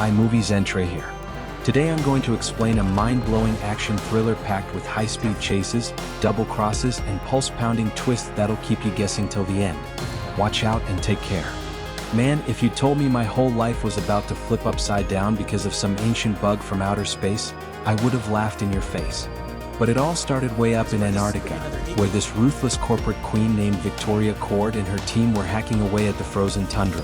sci-fi movie Zentre here. Today I'm going to explain a mind-blowing action thriller packed with high-speed chases, double crosses, and pulse-pounding twists that'll keep you guessing till the end. Watch out and take care. Man, if you told me my whole life was about to flip upside down because of some ancient bug from outer space, I would have laughed in your face. But it all started way up in Antarctica, where this ruthless corporate queen named Victoria Cord and her team were hacking away at the frozen tundra.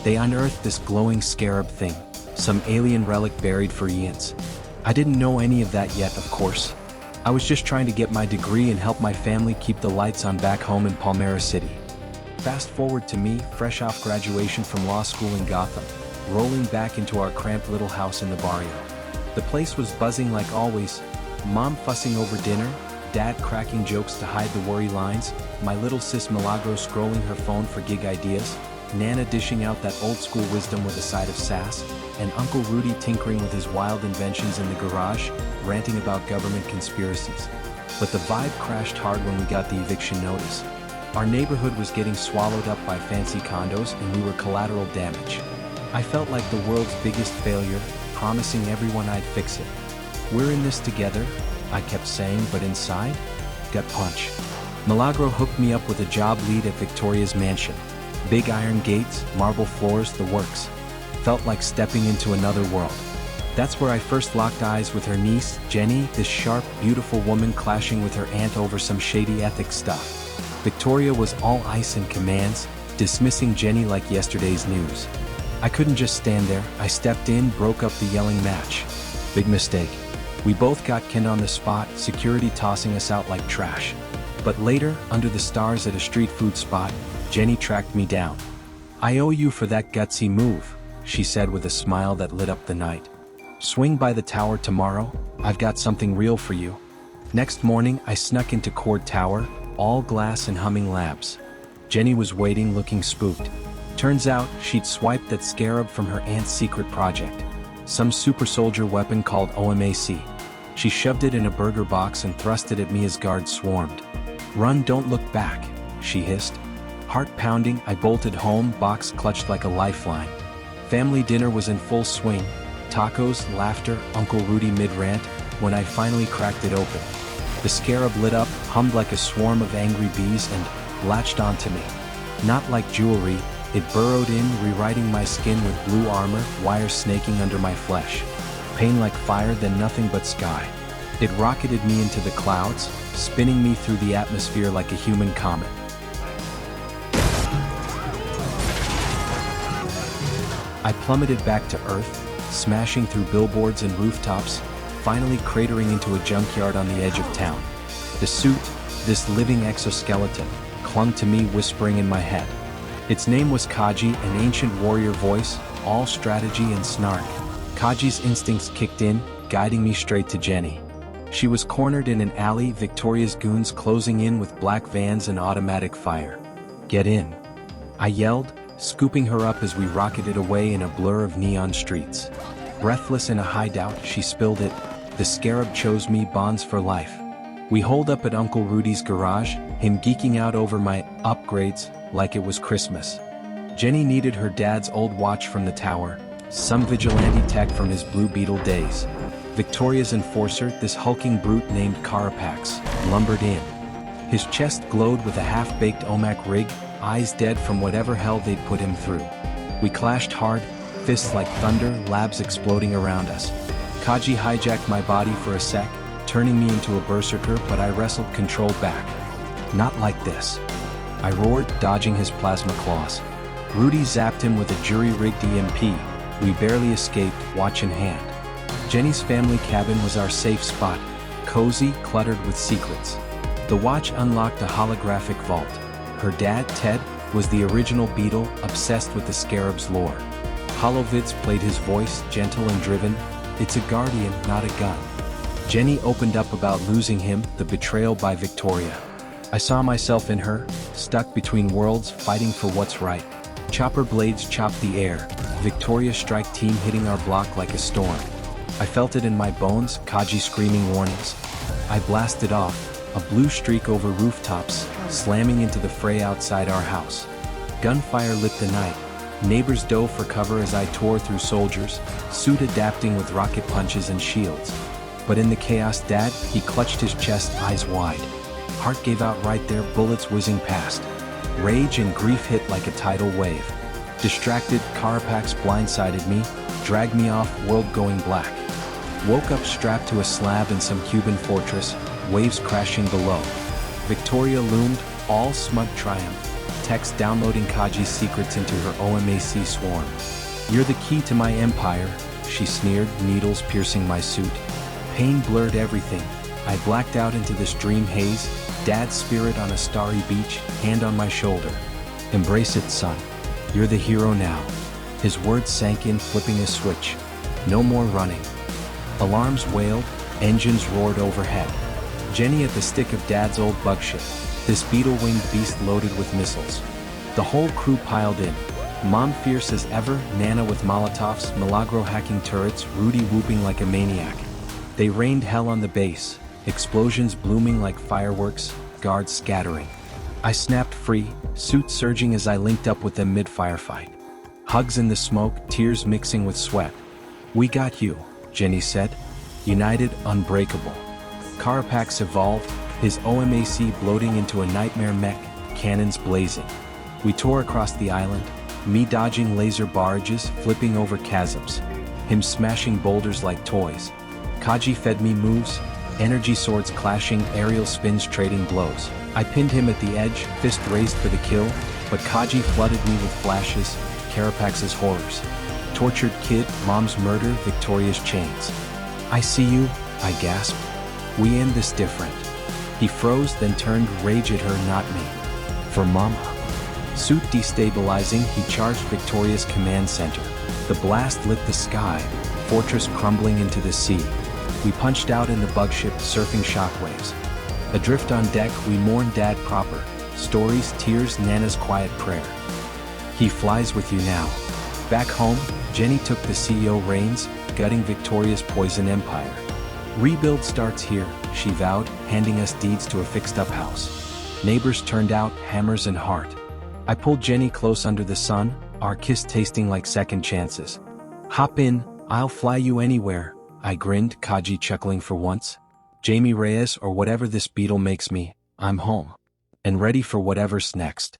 They unearthed this glowing scarab thing, some alien relic buried for eons. I didn't know any of that yet, of course. I was just trying to get my degree and help my family keep the lights on back home in Palmera City. Fast forward to me, fresh off graduation from law school in Gotham, rolling back into our cramped little house in the barrio. The place was buzzing like always, Mom fussing over dinner, Dad cracking jokes to hide the worry lines, my little sis Milagro scrolling her phone for gig ideas, Nana dishing out that old-school wisdom with a side of sass, and Uncle Rudy tinkering with his wild inventions in the garage, ranting about government conspiracies. But the vibe crashed hard when we got the eviction notice. Our neighborhood was getting swallowed up by fancy condos and we were collateral damage. I felt like the world's biggest failure, promising everyone I'd fix it. We're in this together, I kept saying, but inside, gut punch. Milagro hooked me up with a job lead at Victoria's mansion. Big iron gates, marble floors, the works. Felt like stepping into another world. That's where I first locked eyes with her niece, Jenny, this sharp, beautiful woman clashing with her aunt over some shady ethics stuff. Victoria was all ice and commands, dismissing Jenny like yesterday's news. I couldn't just stand there, I stepped in, broke up the yelling match. Big mistake. We both got canned on the spot, security tossing us out like trash. But later, under the stars at a street food spot, Jenny tracked me down. "I owe you for that gutsy move," she said with a smile that lit up the night. "Swing by the tower tomorrow, I've got something real for you." Next morning, I snuck into Cord Tower, all glass and humming labs. Jenny was waiting, looking spooked. Turns out, she'd swiped that scarab from her aunt's secret project. Some super soldier weapon called OMAC. She shoved it in a burger box and thrust it at me as guards swarmed. "Run, don't look back," she hissed. Heart pounding, I bolted home, box clutched like a lifeline. Family dinner was in full swing. Tacos, laughter, Uncle Rudy mid-rant, when I finally cracked it open. The scarab lit up, hummed like a swarm of angry bees and latched onto me. Not like jewelry, it burrowed in, rewriting my skin with blue armor, wires snaking under my flesh. Pain like fire, then nothing but sky. It rocketed me into the clouds, spinning me through the atmosphere like a human comet. I plummeted back to Earth, smashing through billboards and rooftops, finally cratering into a junkyard on the edge of town. The suit, this living exoskeleton, clung to me, whispering in my head. Its name was Kaji, an ancient warrior voice, all strategy and snark. Kaji's instincts kicked in, guiding me straight to Jenny. She was cornered in an alley, Victoria's goons closing in with black vans and automatic fire. "Get in," I yelled, scooping her up as we rocketed away in a blur of neon streets. Breathless in a hideout, she spilled it. "The scarab chose me, bonds for life." We holed up at Uncle Rudy's garage, him geeking out over my upgrades like it was Christmas. Jenny needed her dad's old watch from the tower, some vigilante tech from his blue Beetle days. Victoria's enforcer, this hulking brute named Carapax, lumbered in. His chest glowed with a half-baked OMAC rig, eyes dead from whatever hell they'd put him through. We clashed hard, fists like thunder, labs exploding around us. Kaji hijacked my body for a sec, turning me into a berserker, but I wrestled control back. "Not like this," I roared, dodging his plasma claws. Rudy zapped him with a jury-rigged EMP. We barely escaped, watch in hand. Jenny's family cabin was our safe spot, cozy, cluttered with secrets. The watch unlocked a holographic vault. Her dad, Ted, was the original Beetle, obsessed with the scarab's lore. Holovids played his voice, gentle and driven. "It's a guardian, not a gun." Jenny opened up about losing him, the betrayal by Victoria. I saw myself in her, stuck between worlds, fighting for what's right. Chopper blades chopped the air, Victoria's strike team hitting our block like a storm. I felt it in my bones, Kaji screaming warnings. I blasted off, a blue streak over rooftops, slamming into the fray outside our house. Gunfire lit the night. Neighbors dove for cover as I tore through soldiers, suit adapting with rocket punches and shields. But in the chaos, Dad, he clutched his chest, eyes wide. Heart gave out right there, bullets whizzing past. Rage and grief hit like a tidal wave. Distracted, Carapax blindsided me, dragged me off, world going black. Woke up strapped to a slab in some Cuban fortress, waves crashing below. Victoria loomed, all smug triumph. Text downloading Kaji's secrets into her OMAC swarm. You're the key to my empire, she sneered, needles piercing my suit. Pain blurred everything. I blacked out into this dream haze, Dad's spirit on a starry beach, hand on my shoulder. Embrace it, son. You're the hero now. His words sank in, flipping a switch. No more running. Alarms wailed, engines roared overhead. Jenny at the stick of Dad's old bug ship, this beetle-winged beast loaded with missiles. The whole crew piled in. Mom fierce as ever, Nana with Molotovs, Milagro hacking turrets, Rudy whooping like a maniac. They rained hell on the base, explosions blooming like fireworks, guards scattering. I snapped free, suit surging as I linked up with them mid-firefight. Hugs in the smoke, tears mixing with sweat. We got you, Jenny said. United, unbreakable. Carapax evolved, his OMAC bloating into a nightmare mech, cannons blazing. We tore across the island, me dodging laser barrages, flipping over chasms. Him smashing boulders like toys. Kaji fed me moves, energy swords clashing, aerial spins trading blows. I pinned him at the edge, fist raised for the kill, but Kaji flooded me with flashes, Carapax's horrors. Tortured kid, Mom's murder, Victoria's chains. I see you, I gasped. We end this different. He froze, then turned, rage at her, not me. For Mama. Suit destabilizing, he charged Victoria's command center. The blast lit the sky, fortress crumbling into the sea. We punched out in the bug ship, surfing shockwaves. Adrift on deck, we mourn Dad proper. Stories, tears, Nana's quiet prayer. He flies with you now. Back home, Jenny took the CEO reins, gutting Victoria's poison empire. Rebuild starts here, she vowed, handing us deeds to a fixed-up house. Neighbors turned out, hammers and heart. I pulled Jenny close under the sun, our kiss tasting like second chances. Hop in, I'll fly you anywhere, I grinned, Kaji chuckling for once. Jamie Reyes or whatever this beetle makes me, I'm home. And ready for whatever's next.